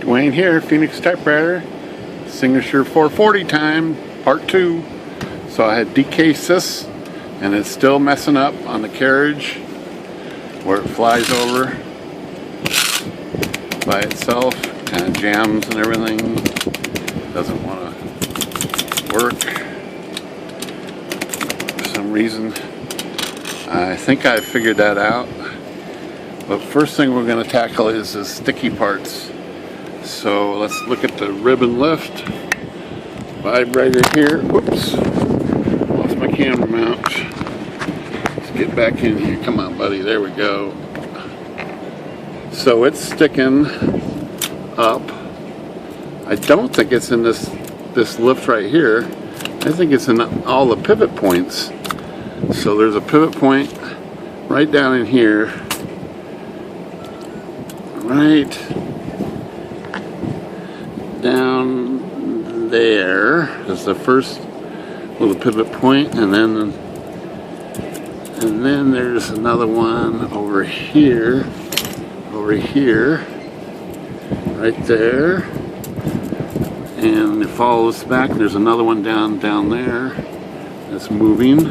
Dwayne here, Phoenix Typewriter, Signature 440 time, part 2. So I had decased this, and it's still messing up on the carriage, where it flies over by itself, kind of jams and everything, doesn't want to work for some reason. I think I figured that out, but first thing we're going to tackle is the sticky parts. So let's look at the ribbon lift, vibrator here. Whoops, lost my camera mount. Let's get back in here. Come on, buddy. There we go. So it's sticking up. I don't think it's in this lift right here. I think it's in all the pivot points. So there's a pivot point right down in here, right down there is the first little pivot point, and then there's another one over here, right there, and it follows back. There's another one down there that's moving.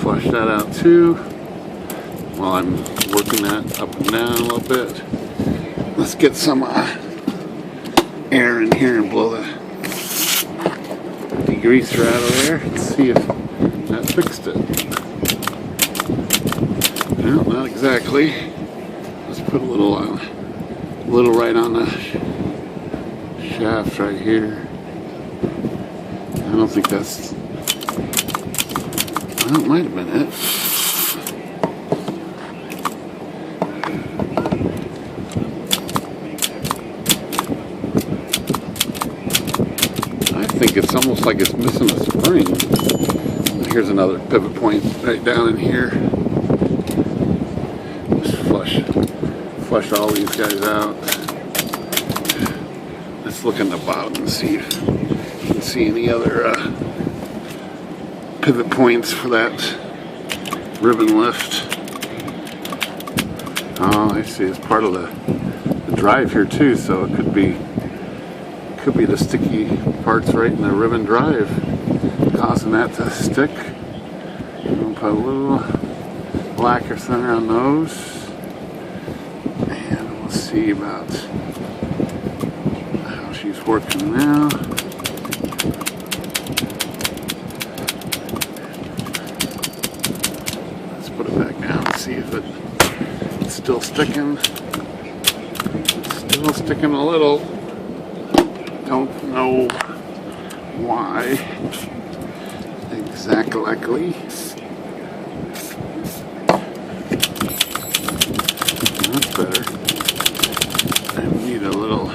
Flush that out too while I'm working that up and down a little bit. Let's get some air in here and blow the degreaser out of there. Let's see if that fixed it. No, not exactly. Let's put a little right on the shaft right here. I don't think that's. Well, it might have been it. I think it's almost like it's missing a spring. Here's another pivot point right down in here. Just flush all these guys out. Let's look in the bottom and see if you can see any other pivot points for that ribbon lift. Oh, I see. It's part of the drive here too, so it could be the sticky parts right in the ribbon drive causing that to stick. We'll put a little lacquer center on those, and we'll see about how she's working now. Put it back down and see if it's still sticking. It's still sticking a little. Don't know why exactly. That's better. I need a little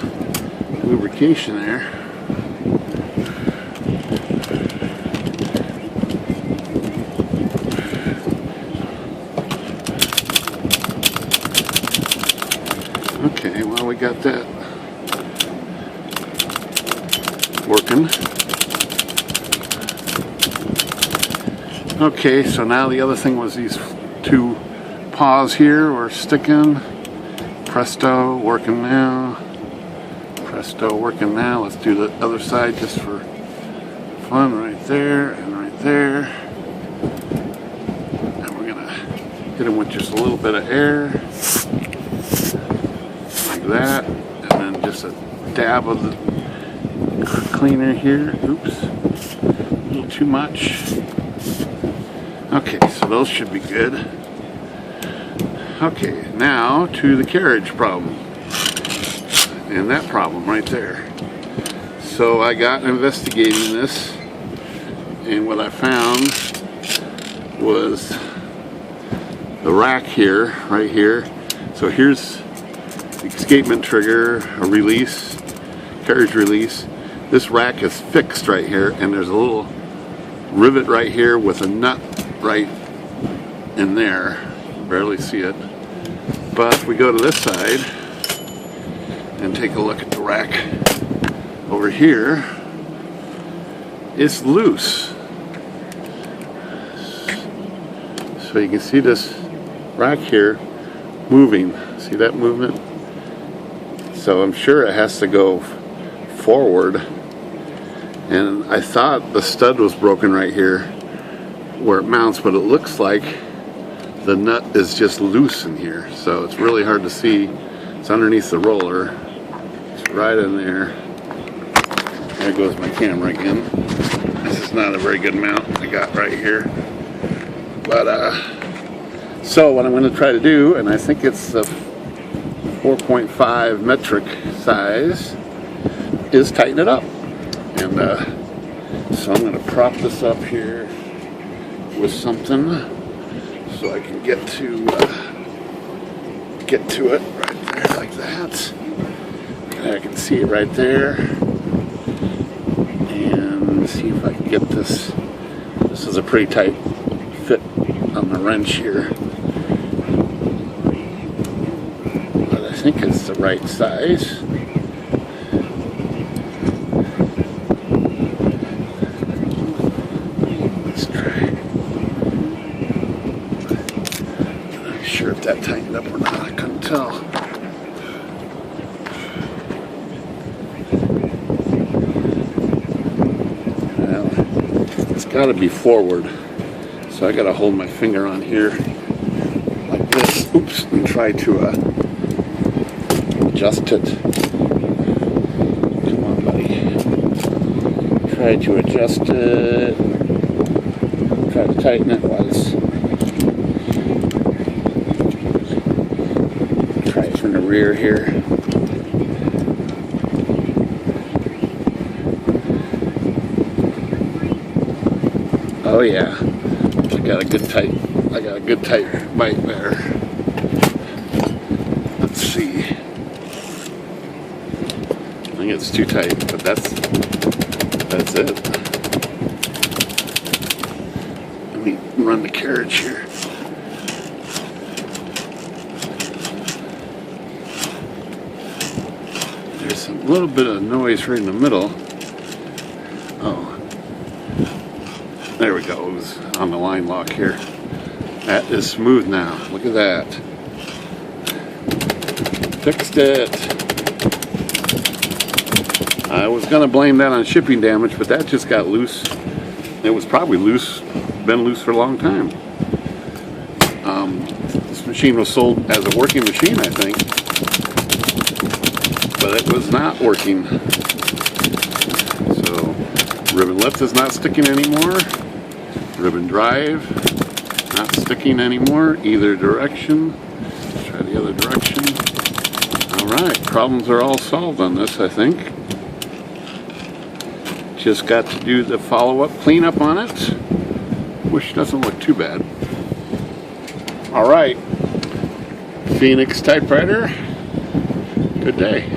lubrication there. Okay, well, we got that working. Okay, so now the other thing was these two paws here were sticking. Presto, working now. Presto, working now. Let's do the other side just for fun. Right there and right there. And we're gonna hit them with just a little bit of air. That, and then just a dab of the cleaner here. Oops, a little too much. Okay, so those should be good. Okay, now to the carriage problem, and that problem right there. So I got investigating this, and what I found was the rack here, right here. So here's escapement trigger, a release, carriage release. This rack is fixed right here, and there's a little rivet right here with a nut right in there. Barely see it. But if we go to this side and take a look at the rack over here, it's loose. So you can see this rack here moving. See that movement? So I'm sure it has to go forward. And I thought the stud was broken right here where it mounts, but it looks like the nut is just loose in here. So it's really hard to see. It's underneath the roller. It's right in there. There goes my camera again. This is not a very good mount I got right here. But so what I'm going to try to do, and I think it's a 4.5 metric size, is tighten it up. And so I'm going to prop this up here with something so I can get to it right there like that. And I can see it right there. And see if I can get this. This is a pretty tight fit on the wrench here. But I think it's the right size. Sure if that tightened up or not, I couldn't tell. Well, it's got to be forward, so I got to hold my finger on here like this, oops, and try to adjust it. Come on, buddy. Try to adjust it. Try to tighten it while it's from the rear here. Oh yeah, I got a good tight bite there. Let's see. I think it's too tight, but that's it. Let me run the carriage here. There's a little bit of noise right in the middle. Oh, there we go. It was on the line lock here. That is smooth now. Look at that. Fixed it. I was going to blame that on shipping damage, but that just got loose. It was probably loose, been loose for a long time. This machine was sold as a working machine, I think. But it was not working. So ribbon lift is not sticking anymore. Ribbon drive not sticking anymore either direction. Let's try the other direction. Alright, problems are all solved on this, I think. Just got to do the follow-up cleanup on it, which doesn't look too bad. Alright, Phoenix Typewriter, good day.